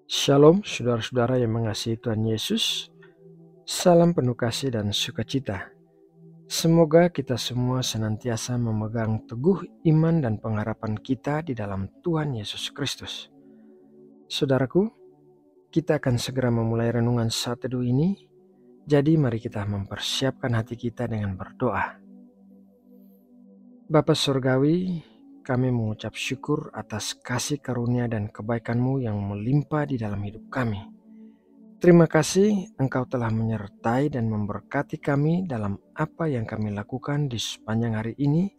Shalom saudara-saudara yang mengasihi Tuhan Yesus. Salam penuh kasih dan sukacita. Semoga kita semua senantiasa memegang teguh iman dan pengharapan kita di dalam Tuhan Yesus Kristus. Saudaraku, kita akan segera memulai renungan saat teduh ini. Jadi mari kita mempersiapkan hati kita dengan berdoa. Bapa Surgawi, kami mengucap syukur atas kasih karunia dan kebaikan-Mu yang melimpah di dalam hidup kami. Terima kasih Engkau telah menyertai dan memberkati kami dalam apa yang kami lakukan di sepanjang hari ini.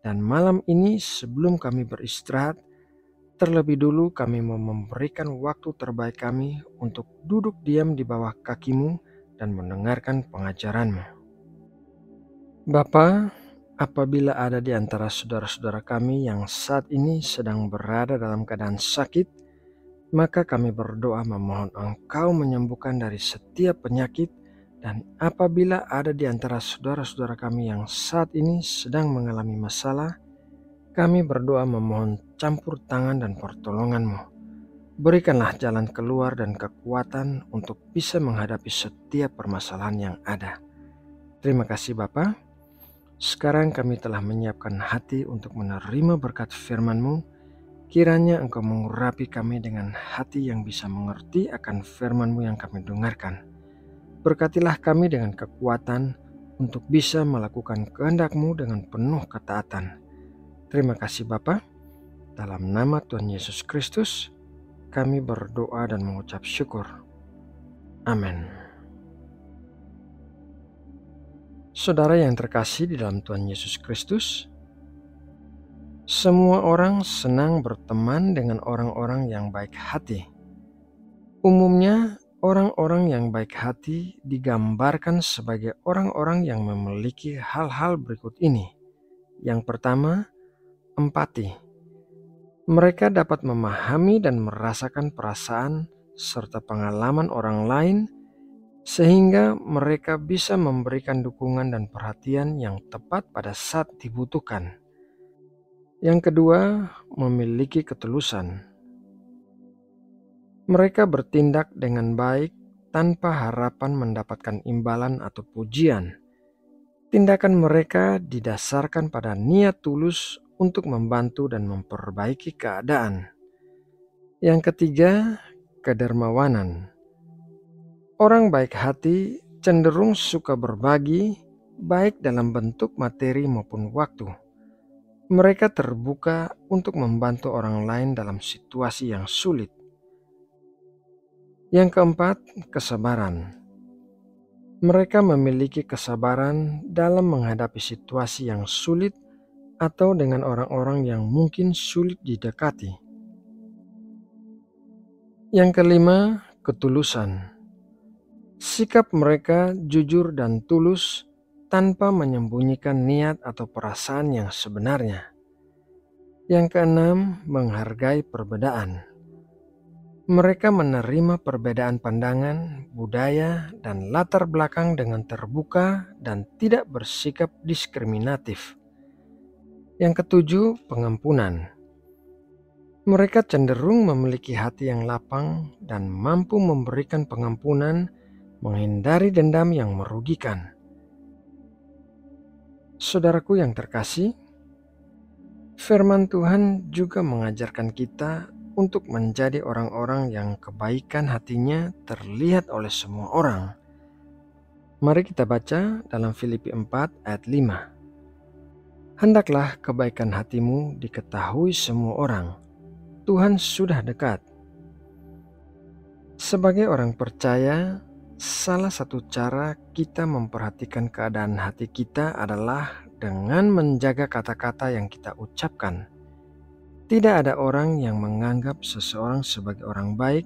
Dan malam ini sebelum kami beristirahat, terlebih dulu kami mau memberikan waktu terbaik kami untuk duduk diam di bawah kaki-Mu dan mendengarkan pengajaran-Mu. Bapa, apabila ada di antara saudara-saudara kami yang saat ini sedang berada dalam keadaan sakit, maka kami berdoa memohon Engkau menyembuhkan dari setiap penyakit. Dan apabila ada di antara saudara-saudara kami yang saat ini sedang mengalami masalah, kami berdoa memohon campur tangan dan pertolongan-Mu. Berikanlah jalan keluar dan kekuatan untuk bisa menghadapi setiap permasalahan yang ada. Terima kasih Bapa. Sekarang kami telah menyiapkan hati untuk menerima berkat firman-Mu. Kiranya Engkau mengurapi kami dengan hati yang bisa mengerti akan firman-Mu yang kami dengarkan. Berkatilah kami dengan kekuatan untuk bisa melakukan kehendak-Mu dengan penuh ketaatan. Terima kasih Bapa. Dalam nama Tuhan Yesus Kristus, kami berdoa dan mengucap syukur. Amin. Saudara yang terkasih di dalam Tuhan Yesus Kristus, semua orang senang berteman dengan orang-orang yang baik hati. Umumnya, orang-orang yang baik hati digambarkan sebagai orang-orang yang memiliki hal-hal berikut ini. Yang pertama, empati. Mereka dapat memahami dan merasakan perasaan serta pengalaman orang lain, sehingga mereka bisa memberikan dukungan dan perhatian yang tepat pada saat dibutuhkan. Yang kedua, memiliki ketulusan. Mereka bertindak dengan baik tanpa harapan mendapatkan imbalan atau pujian. Tindakan mereka didasarkan pada niat tulus untuk membantu dan memperbaiki keadaan. Yang ketiga, kedermawanan. Orang baik hati cenderung suka berbagi, baik dalam bentuk materi maupun waktu. Mereka terbuka untuk membantu orang lain dalam situasi yang sulit. Yang keempat, kesabaran. Mereka memiliki kesabaran dalam menghadapi situasi yang sulit atau dengan orang-orang yang mungkin sulit didekati. Yang kelima, ketulusan. Sikap mereka jujur dan tulus tanpa menyembunyikan niat atau perasaan yang sebenarnya. Yang keenam, menghargai perbedaan. Mereka menerima perbedaan pandangan, budaya, dan latar belakang dengan terbuka dan tidak bersikap diskriminatif. Yang ketujuh, pengampunan. Mereka cenderung memiliki hati yang lapang dan mampu memberikan pengampunan, menghindari dendam yang merugikan. Saudaraku yang terkasih, firman Tuhan juga mengajarkan kita untuk menjadi orang-orang yang kebaikan hatinya terlihat oleh semua orang. Mari kita baca dalam Filipi 4 ayat 5. Hendaklah kebaikan hatimu diketahui semua orang. Tuhan sudah dekat. Sebagai orang percaya, salah satu cara kita memperhatikan keadaan hati kita adalah dengan menjaga kata-kata yang kita ucapkan. Tidak ada orang yang menganggap seseorang sebagai orang baik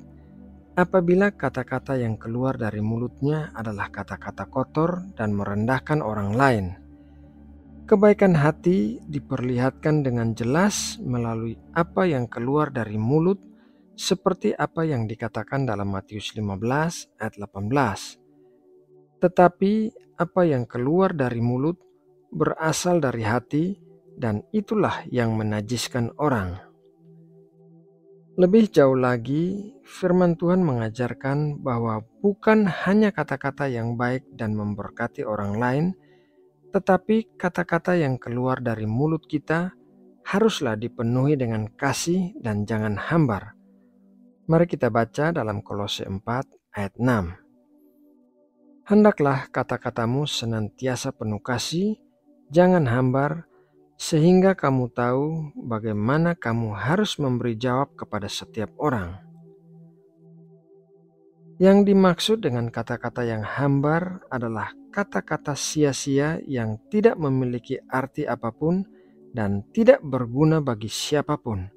apabila kata-kata yang keluar dari mulutnya adalah kata-kata kotor dan merendahkan orang lain. Kebaikan hati diperlihatkan dengan jelas melalui apa yang keluar dari mulut, seperti apa yang dikatakan dalam Matius 15 ayat 18. Tetapi apa yang keluar dari mulut berasal dari hati, dan itulah yang menajiskan orang. Lebih jauh lagi, firman Tuhan mengajarkan bahwa bukan hanya kata-kata yang baik dan memberkati orang lain, tetapi kata-kata yang keluar dari mulut kita haruslah dipenuhi dengan kasih dan jangan hambar. Mari kita baca dalam Kolose 4 ayat 6. Hendaklah kata-katamu senantiasa penuh kasih, jangan hambar, sehingga kamu tahu bagaimana kamu harus memberi jawab kepada setiap orang. Yang dimaksud dengan kata-kata yang hambar adalah kata-kata sia-sia yang tidak memiliki arti apapun dan tidak berguna bagi siapapun.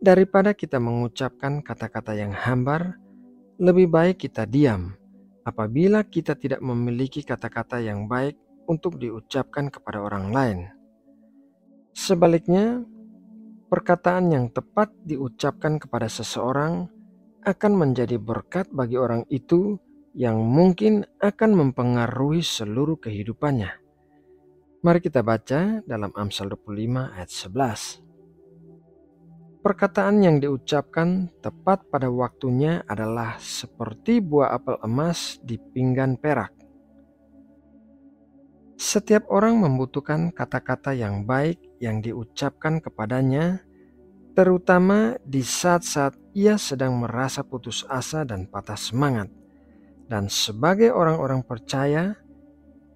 Daripada kita mengucapkan kata-kata yang hambar, lebih baik kita diam apabila kita tidak memiliki kata-kata yang baik untuk diucapkan kepada orang lain. Sebaliknya, perkataan yang tepat diucapkan kepada seseorang akan menjadi berkat bagi orang itu yang mungkin akan mempengaruhi seluruh kehidupannya. Mari kita baca dalam Amsal 25 ayat 11. Perkataan yang diucapkan tepat pada waktunya adalah seperti buah apel emas di pinggan perak. Setiap orang membutuhkan kata-kata yang baik yang diucapkan kepadanya, terutama di saat-saat ia sedang merasa putus asa dan patah semangat. Dan sebagai orang-orang percaya,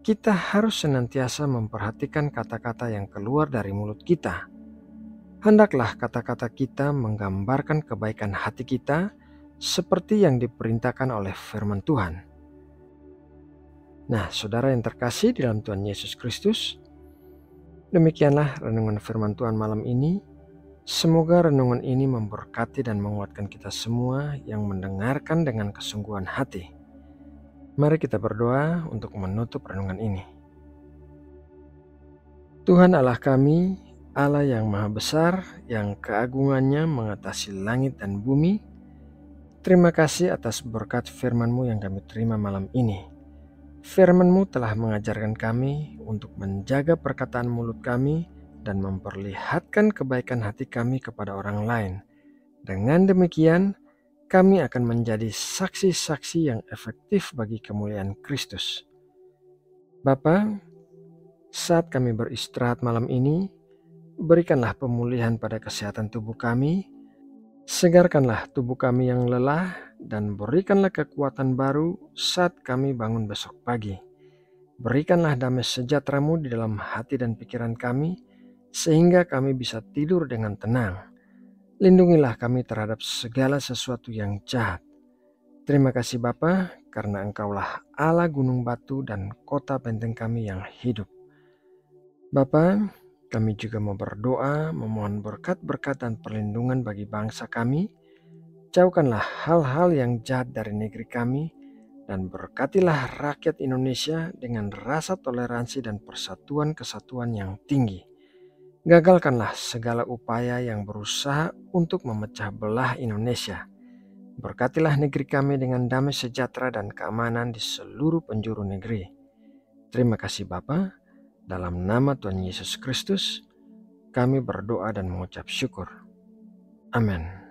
kita harus senantiasa memperhatikan kata-kata yang keluar dari mulut kita. Hendaklah kata-kata kita menggambarkan kebaikan hati kita seperti yang diperintahkan oleh firman Tuhan. Nah, saudara yang terkasih di dalam Tuhan Yesus Kristus, demikianlah renungan firman Tuhan malam ini. Semoga renungan ini memberkati dan menguatkan kita semua yang mendengarkan dengan kesungguhan hati. Mari kita berdoa untuk menutup renungan ini. Tuhan Allah kami, Allah yang maha besar, yang keagungannya mengatasi langit dan bumi, terima kasih atas berkat firman-Mu yang kami terima malam ini. Firman-Mu telah mengajarkan kami untuk menjaga perkataan mulut kami dan memperlihatkan kebaikan hati kami kepada orang lain. Dengan demikian, kami akan menjadi saksi-saksi yang efektif bagi kemuliaan Kristus. Bapa, saat kami beristirahat malam ini, berikanlah pemulihan pada kesehatan tubuh kami, segarkanlah tubuh kami yang lelah, dan berikanlah kekuatan baru saat kami bangun besok pagi. Berikanlah damai sejahtera-Mu di dalam hati dan pikiran kami, sehingga kami bisa tidur dengan tenang. Lindungilah kami terhadap segala sesuatu yang jahat. Terima kasih Bapa, karena Engkaulah Allah gunung batu dan kota benteng kami yang hidup. Bapa, kami juga mau berdoa, memohon berkat-berkat dan perlindungan bagi bangsa kami. Jauhkanlah hal-hal yang jahat dari negeri kami, dan berkatilah rakyat Indonesia dengan rasa toleransi dan persatuan kesatuan yang tinggi. Gagalkanlah segala upaya yang berusaha untuk memecah belah Indonesia. Berkatilah negeri kami dengan damai sejahtera dan keamanan di seluruh penjuru negeri. Terima kasih Bapa, dalam nama Tuhan Yesus Kristus, kami berdoa dan mengucap syukur. Amin.